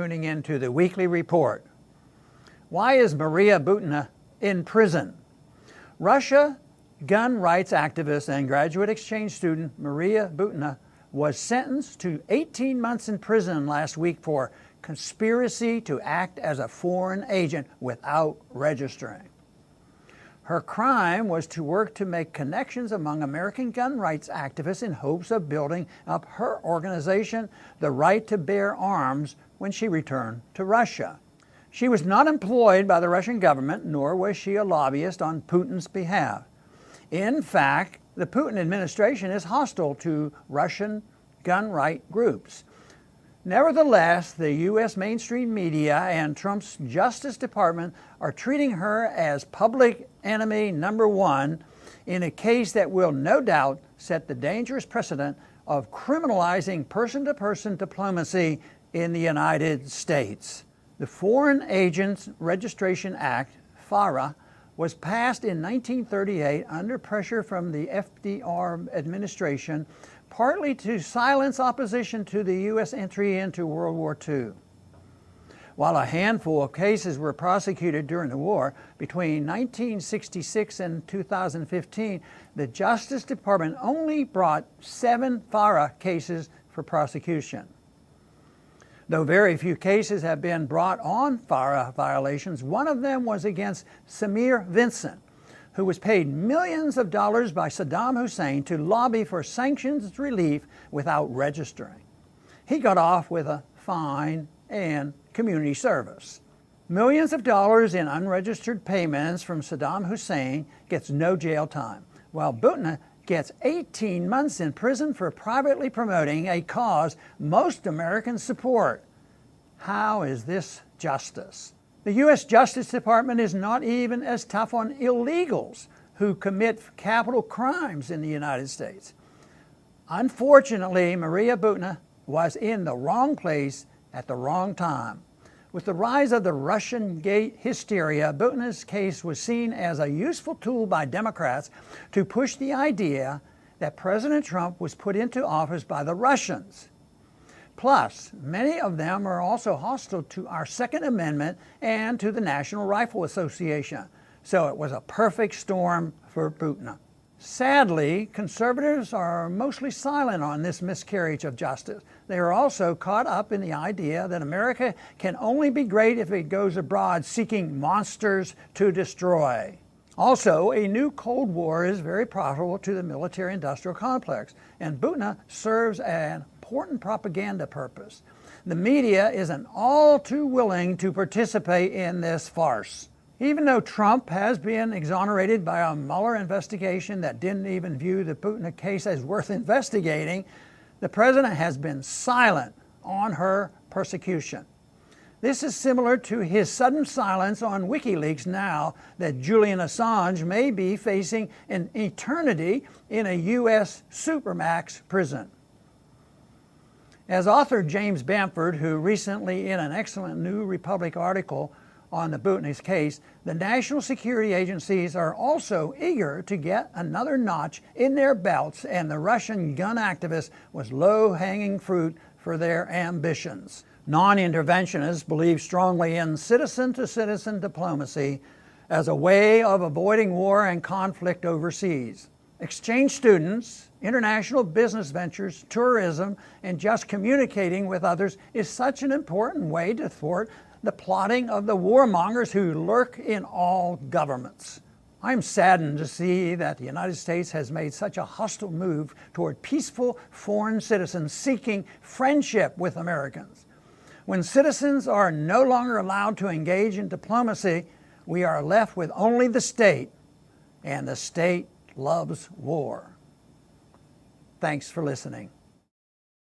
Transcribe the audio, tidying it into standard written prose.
Tuning into the weekly report. Why is Maria Butina in prison? Russia gun rights activist and graduate exchange student Maria Butina was sentenced to 18 months in prison last week for conspiracy to act as a foreign agent without registering. Her crime was to work to make connections among American gun rights activists in hopes of building up her organization, the Right to Bear Arms, when she returned to Russia. She was not employed by the Russian government, nor was she a lobbyist on Putin's behalf. In fact, the Putin administration is hostile to Russian gun right groups. Nevertheless, the U.S. mainstream media and Trump's Justice Department are treating her as public enemy number one in a case that will no doubt set the dangerous precedent of criminalizing person-to-person diplomacy in the United States. The Foreign Agents Registration Act, FARA, was passed in 1938 under pressure from the FDR administration, partly to silence opposition to the U.S. entry into World War II. While a handful of cases were prosecuted during the war, between 1966 and 2015, the Justice Department only brought 7 FARA cases for prosecution. Though very few cases have been brought on FARA violations, one of them was against Samir Vincent, who was paid millions of dollars by Saddam Hussein to lobby for sanctions relief without registering. He got off with a fine and community service. Millions of dollars in unregistered payments from Saddam Hussein gets no jail time, while Butina gets 18 months in prison for privately promoting a cause most Americans support. How is this justice? The U.S. Justice Department is not even as tough on illegals who commit capital crimes in the United States. Unfortunately, Maria Butina was in the wrong place at the wrong time. With the rise of the Russian gate hysteria, Butina's case was seen as a useful tool by Democrats to push the idea that President Trump was put into office by the Russians. Plus, many of them are also hostile to our Second Amendment and to the National Rifle Association. So it was a perfect storm for Butina. Sadly, conservatives are mostly silent on this miscarriage of justice. They are also caught up in the idea that America can only be great if it goes abroad seeking monsters to destroy. Also, a new Cold War is very profitable to the military-industrial complex, and Butina serves an important propaganda purpose. The media isn't all too willing to participate in this farce. Even though Trump has been exonerated by a Mueller investigation that didn't even view the Butina case as worth investigating, the president has been silent on her persecution. This is similar to his sudden silence on WikiLeaks now that Julian Assange may be facing an eternity in a U.S. supermax prison. As author James Bamford, who recently in an excellent New Republic article on the Butina's case, the national security agencies are also eager to get another notch in their belts, and the Russian gun activist was low-hanging fruit for their ambitions. Non-interventionists believe strongly in citizen-to-citizen diplomacy as a way of avoiding war and conflict overseas. Exchange students, international business ventures, tourism, and just communicating with others is such an important way to thwart the plotting of the warmongers who lurk in all governments. I'm saddened to see that the United States has made such a hostile move toward peaceful foreign citizens seeking friendship with Americans. When citizens are no longer allowed to engage in diplomacy, we are left with only the state, and the state loves war. Thanks for listening.